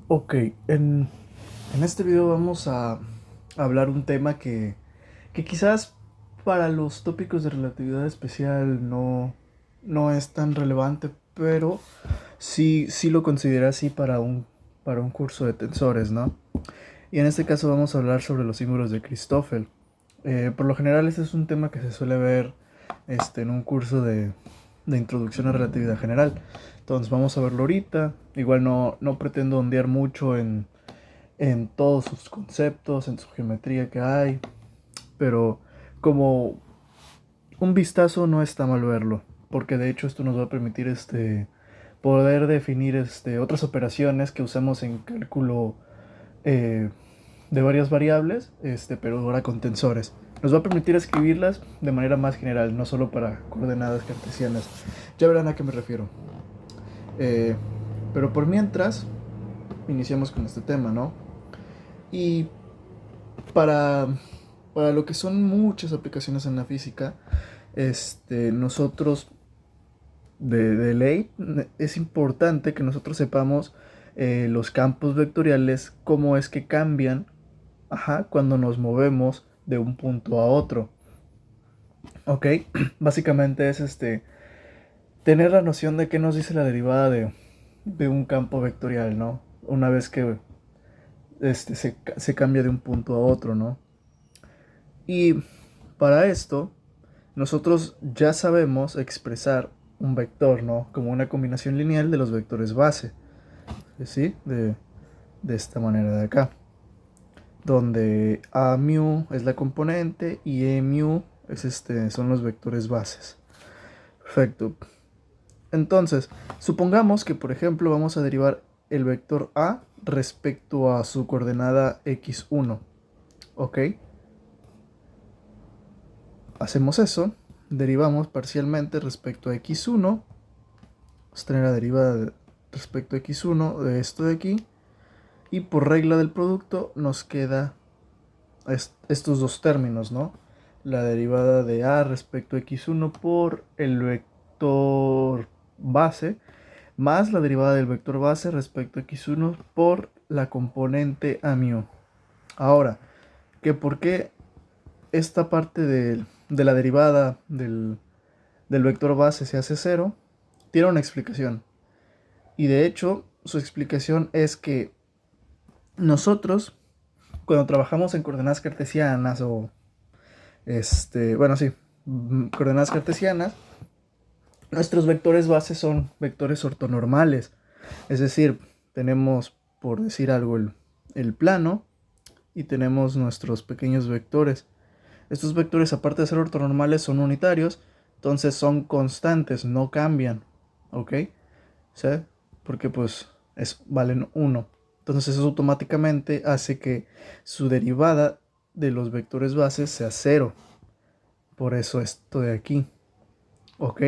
Ok, en este video vamos a hablar un tema que quizás para los tópicos de relatividad especial no es tan relevante, pero sí lo considero así para un curso de tensores, ¿no? Y en este caso vamos a hablar sobre los símbolos de Christoffel. Por lo general este es un tema que se suele ver en un curso de introducción a relatividad general. Entonces vamos a verlo ahorita. Igual no pretendo ondear mucho en todos sus conceptos, en su geometría que hay, pero como un vistazo no está mal verlo, porque de hecho esto nos va a permitir poder definir otras operaciones que usamos en cálculo eh, de varias variables, pero ahora con tensores. Nos va a permitir escribirlas de manera más general, no solo para coordenadas cartesianas. Ya verán a qué me refiero. Eh, pero por mientras, iniciamos con este tema, ¿no? Y para, para lo que son muchas aplicaciones en la física, nosotros de ley es importante que nosotros sepamos los campos vectoriales, cómo es que cambian, ajá, cuando nos movemos de un punto a otro. Ok, básicamente es tener la noción de qué nos dice la derivada de un campo vectorial, ¿no? Una vez que se cambia de un punto a otro, ¿no? Y para esto, nosotros ya sabemos expresar un vector, ¿no? Como una combinación lineal de los vectores base, ¿sí? De esta manera de acá, donde a mu es la componente y e mu son los vectores bases. Perfecto. Entonces, supongamos que, por ejemplo, vamos a derivar el vector a respecto a su coordenada x1, ¿ok? Hacemos eso, derivamos parcialmente respecto a x1. Vamos a tener la derivada respecto a x1 de esto de aquí. Y por regla del producto nos queda estos dos términos, ¿no? La derivada de a respecto a x1 por el vector base, más la derivada del vector base respecto a x1 por la componente a mu. Ahora, que por qué esta parte de la derivada del vector base se hace cero, tiene una explicación. Y de hecho, su explicación es que nosotros, cuando trabajamos en coordenadas cartesianas o, bueno, sí, coordenadas cartesianas, nuestros vectores base son vectores ortonormales. Es decir, tenemos, por decir algo, el plano y tenemos nuestros pequeños vectores. Estos vectores, aparte de ser ortonormales, son unitarios, entonces son constantes, no cambian, ¿ok? ¿Sí? Porque pues valen 1. Entonces eso automáticamente hace que su derivada de los vectores bases sea cero. Por eso esto de aquí, ¿ok?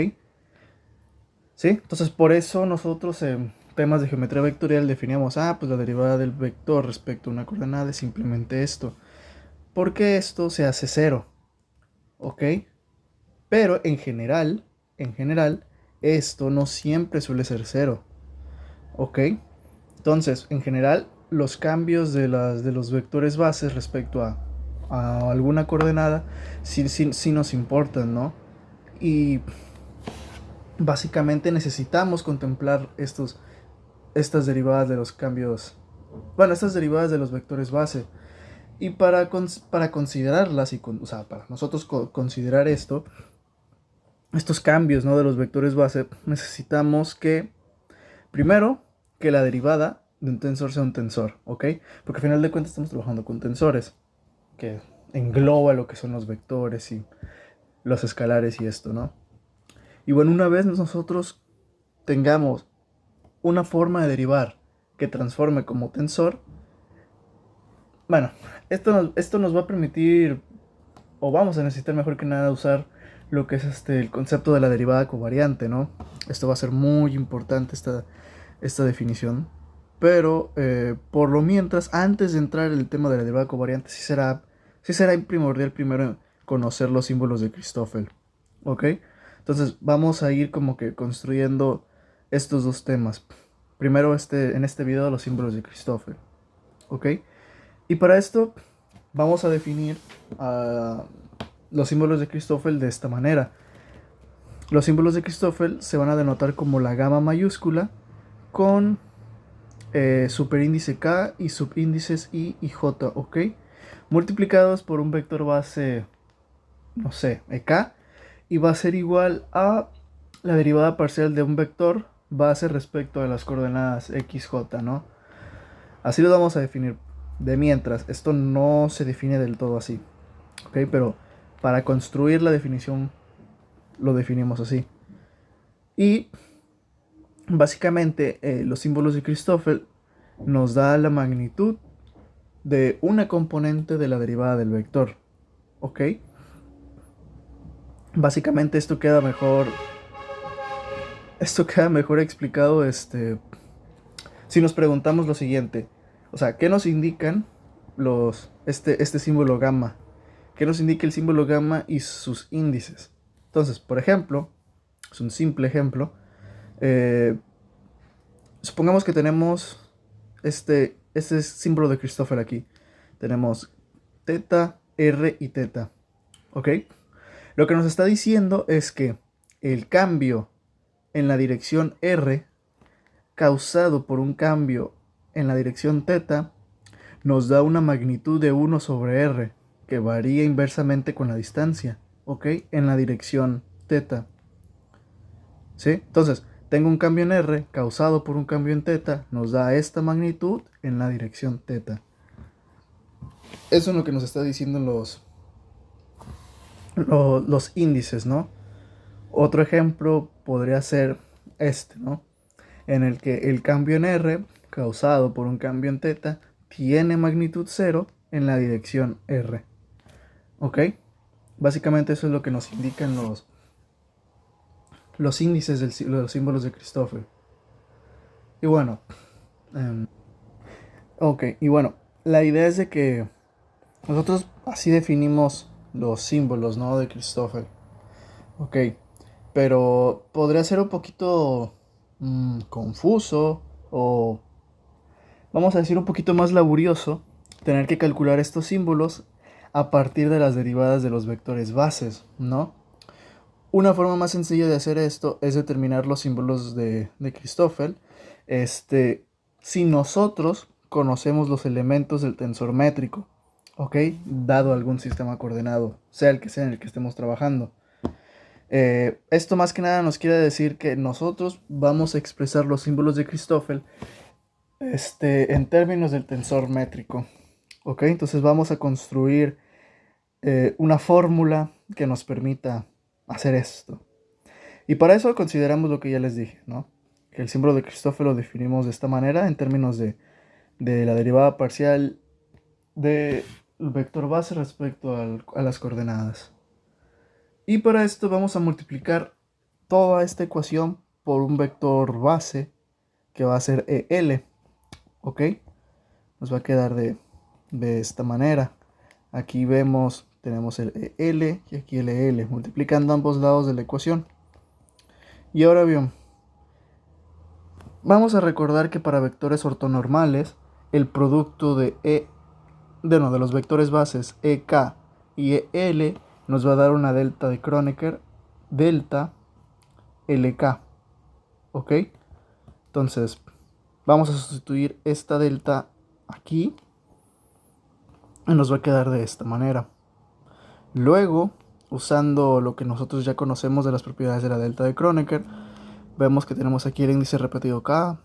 ¿Sí? Entonces por eso nosotros en temas de geometría vectorial definíamos, pues la derivada del vector respecto a una coordenada es simplemente esto. Porque esto se hace cero, ¿ok? Pero en general, esto no siempre suele ser cero, ¿ok? Entonces, en general, los cambios de los vectores bases respecto a alguna coordenada sí nos importan, ¿no? Y básicamente necesitamos contemplar estas derivadas de los cambios, bueno, estas derivadas de los vectores base. Y para considerarlas, o sea, para nosotros considerar estos cambios, ¿no? De los vectores base, necesitamos que, primero, que la derivada de un tensor sea un tensor, ¿ok? Porque al final de cuentas estamos trabajando con tensores, que engloba lo que son los vectores y los escalares y esto, ¿no? Y bueno, una vez nosotros tengamos una forma de derivar que transforme como tensor, bueno, esto nos va a permitir, o vamos a necesitar mejor que nada usar lo que es el concepto de la derivada covariante, ¿no? Esto va a ser muy importante, esta definición. Pero por lo mientras, antes de entrar en el tema de la derivada covariante, sí será primordial primero conocer los símbolos de Christoffel, ¿ok? Entonces vamos a ir como que construyendo estos dos temas. primero en este video los símbolos de Christoffel, ¿ok? Y para esto vamos a definir los símbolos de Christoffel de esta manera. Los símbolos de Christoffel se van a denotar como la gamma mayúscula con superíndice K y subíndices I y J, ¿ok? Multiplicados por un vector base, no sé, EK, y va a ser igual a la derivada parcial de un vector base respecto a las coordenadas x, j, ¿no? Así lo vamos a definir. De mientras, esto no se define del todo así, ¿ok? Pero para construir la definición lo definimos así. Y básicamente los símbolos de Christoffel nos da la magnitud de una componente de la derivada del vector, ¿ok? Básicamente esto queda mejor explicado si nos preguntamos lo siguiente. O sea, ¿qué nos indican este símbolo gamma? ¿Qué nos indica el símbolo gamma y sus índices? Entonces, por ejemplo, es un simple ejemplo. Supongamos que tenemos este símbolo de Christoffel aquí. Tenemos teta, r y teta. ¿Ok? Lo que nos está diciendo es que el cambio en la dirección r causado por un cambio en la dirección teta nos da una magnitud de 1 sobre r que varía inversamente con la distancia, ¿ok? En la dirección teta. ¿Sí? Entonces, tengo un cambio en r causado por un cambio en teta, nos da esta magnitud en la dirección teta. Eso es lo que nos está diciendo los índices, ¿no? Otro ejemplo podría ser ¿no? En el que el cambio en r causado por un cambio en teta tiene magnitud 0 en la dirección r. ¿Ok? Básicamente eso es lo que nos indican los índices de los símbolos de Christoffel. Y bueno, la idea es de que nosotros así definimos los símbolos, ¿no? De Christoffel. Ok, pero podría ser un poquito confuso o, vamos a decir, un poquito más laborioso tener que calcular estos símbolos a partir de las derivadas de los vectores bases, ¿no? Una forma más sencilla de hacer esto es determinar los símbolos de Christoffel si nosotros conocemos los elementos del tensor métrico, ¿ok? Dado algún sistema coordenado, sea el que sea en el que estemos trabajando. Esto más que nada nos quiere decir que nosotros vamos a expresar los símbolos de Christoffel en términos del tensor métrico, ¿ok? Entonces vamos a construir una fórmula que nos permita hacer esto. Y para eso consideramos lo que ya les dije, ¿no? Que el símbolo de Christoffel lo definimos de esta manera en términos de la derivada parcial del vector base respecto a las coordenadas. Y para esto vamos a multiplicar toda esta ecuación por un vector base que va a ser EL, ¿ok? Nos va a quedar de esta manera. Aquí tenemos el EL y aquí el EL, multiplicando ambos lados de la ecuación. Y ahora bien, vamos a recordar que para vectores ortonormales, el producto de los vectores bases EK y EL nos va a dar una delta de Kronecker, delta LK, ¿ok? Entonces, vamos a sustituir esta delta aquí y nos va a quedar de esta manera. Luego, usando lo que nosotros ya conocemos de las propiedades de la delta de Kronecker, vemos que tenemos aquí el índice repetido K,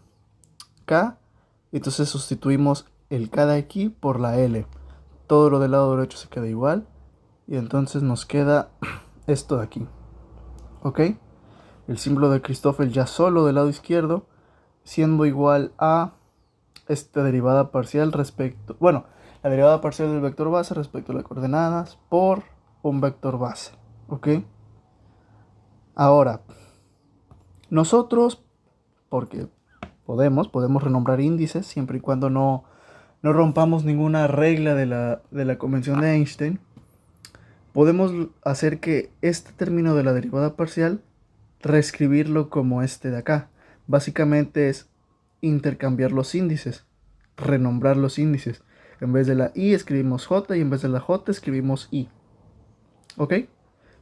y entonces sustituimos el K de aquí por la L. Todo lo del lado derecho se queda igual, y entonces nos queda esto de aquí, ¿ok? El símbolo de Christoffel ya solo del lado izquierdo, siendo igual a esta derivada parcial la derivada parcial del vector base respecto a las coordenadas por un vector base, ¿ok? Ahora, nosotros, porque podemos renombrar índices siempre y cuando no rompamos ninguna regla de la convención de Einstein, podemos hacer que este término de la derivada parcial reescribirlo como este de acá. Básicamente es intercambiar los índices, renombrar los índices. En vez de la I escribimos J y en vez de la J escribimos I. ¿Ok?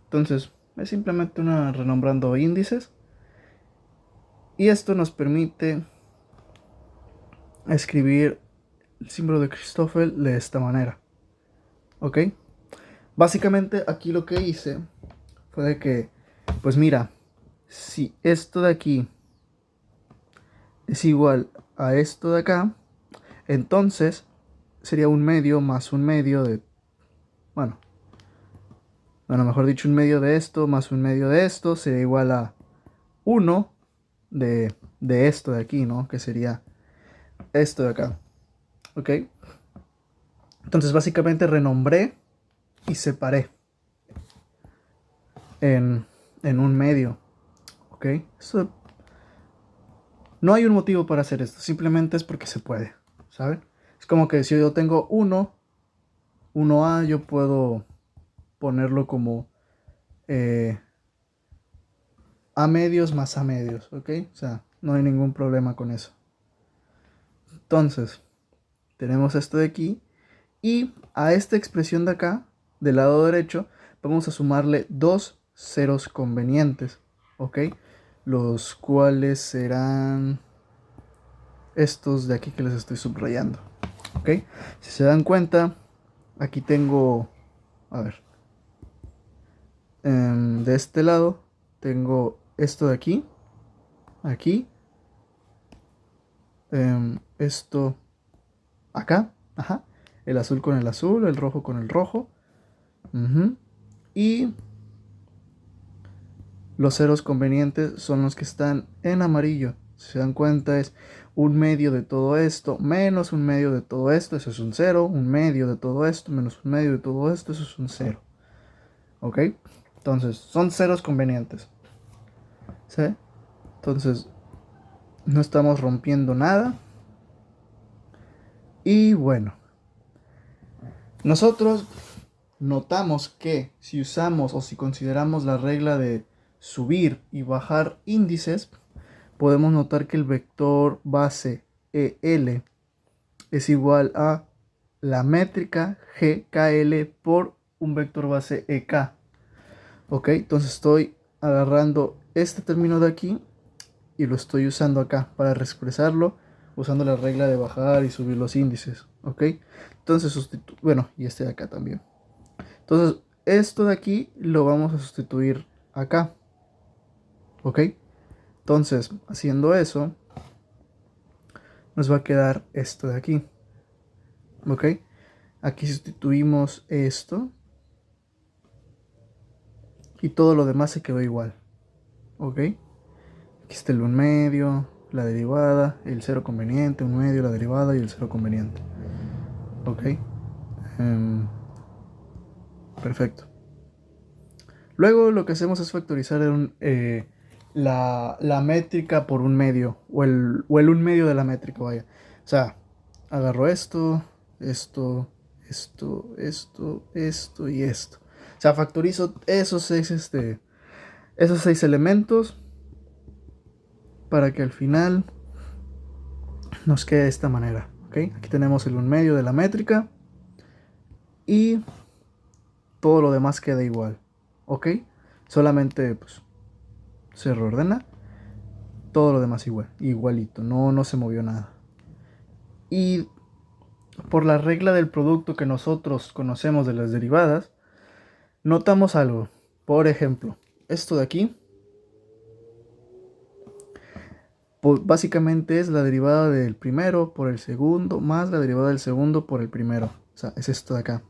Entonces es simplemente una renombrando índices. Y esto nos permite escribir el símbolo de Christoffel de esta manera. ¿Ok? Básicamente aquí lo que hice fue de que, pues mira, si esto de aquí es igual a esto de acá, entonces sería un medio más un medio de, bueno, mejor dicho, un medio de esto más un medio de esto sería igual a 1 de esto de aquí, ¿no? Que sería esto de acá. ¿Ok? Entonces básicamente renombré y separé en un medio. ¿Ok? Eso, no hay un motivo para hacer esto, simplemente es porque se puede, ¿saben? Es como que si yo tengo 1A, yo puedo ponerlo como A medios más A medios, ¿ok? O sea, no hay ningún problema con eso. Entonces, tenemos esto de aquí y a esta expresión de acá, del lado derecho, vamos a sumarle dos ceros convenientes, ¿ok? Los cuales serán estos de aquí que les estoy subrayando, ¿ok? Si se dan cuenta, aquí tengo, a ver, de este lado tengo esto de aquí, aquí, esto acá, ajá, el azul con el azul, el rojo con el rojo, y los ceros convenientes son los que están en amarillo. Si se dan cuenta es un medio de todo esto menos un medio de todo esto, eso es un cero, un medio de todo esto menos un medio de todo esto, eso es un cero. ¿Ok? Entonces, son ceros convenientes. ¿Sí? Entonces, no estamos rompiendo nada. Y bueno, nosotros notamos que si usamos o si consideramos la regla de subir y bajar índices, podemos notar que el vector base EL es igual a la métrica GKL por un vector base EK. Ok, entonces estoy agarrando este término de aquí y lo estoy usando acá para expresarlo usando la regla de bajar y subir los índices. Ok, entonces bueno, y este de acá también. Entonces esto de aquí lo vamos a sustituir acá. Ok, entonces haciendo eso nos va a quedar esto de aquí. Ok, aquí sustituimos esto y todo lo demás se quedó igual. Ok, aquí está el 1 medio, la derivada, el cero conveniente, 1 medio, la derivada y el cero conveniente. Ok, perfecto. Luego lo que hacemos es factorizar la métrica por un medio, o el 1 medio de la métrica, vaya. O sea, agarro esto, esto, esto, esto, esto y esto. O sea, factorizo esos seis elementos para que al final nos quede de esta manera. ¿Ok? Aquí tenemos el 1 medio de la métrica y todo lo demás queda igual. ¿Ok? Solamente pues, se reordena. Todo lo demás igual, igualito, no se movió nada. Y por la regla del producto que nosotros conocemos de las derivadas, notamos algo. Por ejemplo, esto de aquí, pues básicamente es la derivada del primero por el segundo más la derivada del segundo por el primero. O sea, es esto de acá.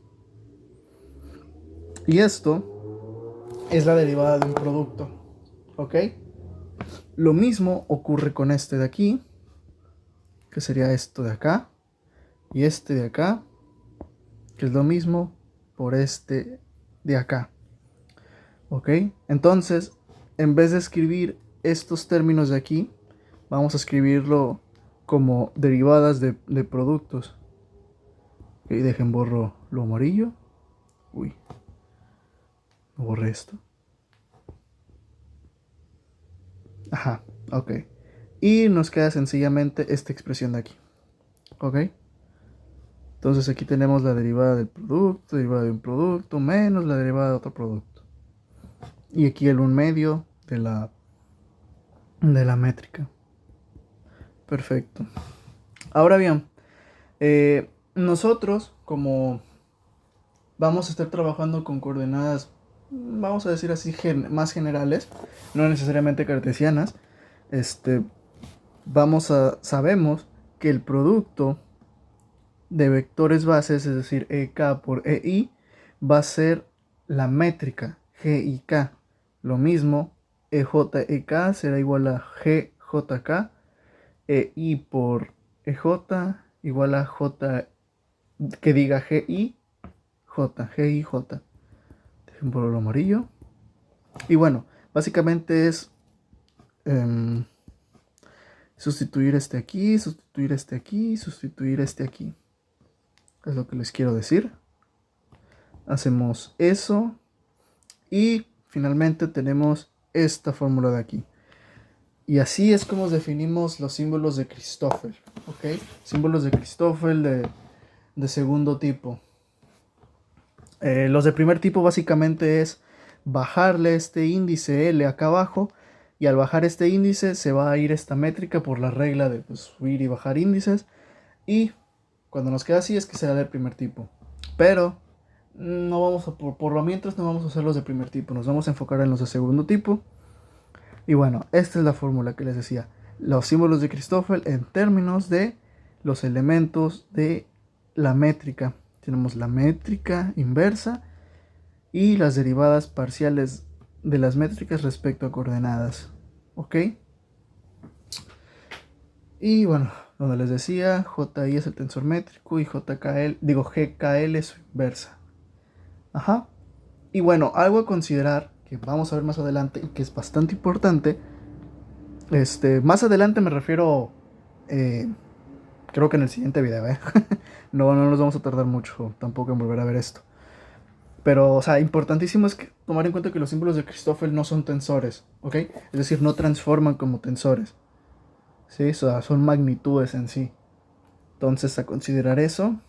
Y esto es la derivada de un producto. ¿Ok? Lo mismo ocurre con este de aquí, que sería esto de acá. Y este de acá, que es lo mismo por este de acá. ¿Ok? Entonces, en vez de escribir estos términos de aquí, vamos a escribirlo como derivadas de productos. Ok, dejen borro lo amarillo. Uy, borré esto. Ajá, ok. Y nos queda sencillamente esta expresión de aquí. ¿Ok? Entonces aquí tenemos la derivada del producto, derivada de un producto, menos la derivada de otro producto. Y aquí el 1/2 de la métrica. Perfecto. Ahora bien, nosotros como vamos a estar trabajando con coordenadas, vamos a decir así, más generales, no necesariamente cartesianas, sabemos que el producto de vectores bases, es decir, EK por EI, va a ser la métrica GIK. Lo mismo, EJ-EK será igual a GJK, EI por EJ igual a J, que diga GI, GIJ. Dejen por lo amarillo. Y bueno, básicamente es sustituir este aquí, sustituir este aquí, sustituir este aquí. Es lo que les quiero decir. Hacemos eso. Y finalmente tenemos esta fórmula de aquí. Y así es como definimos los símbolos de Christoffel. ¿Ok? Símbolos de Christoffel de segundo tipo. Los de primer tipo básicamente es bajarle este índice L acá abajo. Y al bajar este índice se va a ir esta métrica por la regla de subir y bajar índices. Y cuando nos queda así es que será del primer tipo. Pero no vamos a, por lo mientras no vamos a hacer los de primer tipo. Nos vamos a enfocar en los de segundo tipo. Y bueno, esta es la fórmula que les decía. Los símbolos de Christoffel en términos de los elementos de la métrica. Tenemos la métrica inversa y las derivadas parciales de las métricas respecto a coordenadas. ¿Ok? Y bueno, donde les decía, JI es el tensor métrico y GKL es su inversa. Ajá. Y bueno, algo a considerar que vamos a ver más adelante y que es bastante importante. Más adelante me refiero, creo que en el siguiente video, no nos vamos a tardar mucho tampoco en volver a ver esto. Pero, o sea, importantísimo es que tomar en cuenta que los símbolos de Christoffel no son tensores, ¿ok? Es decir, no transforman como tensores, ¿sí? O sea, son magnitudes en sí. Entonces, a considerar eso.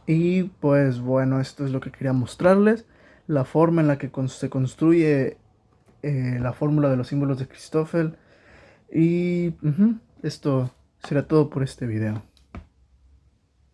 Y pues bueno, esto es lo que quería mostrarles. La forma en la que se construye la fórmula de los símbolos de Christoffel. Y esto será todo por este video.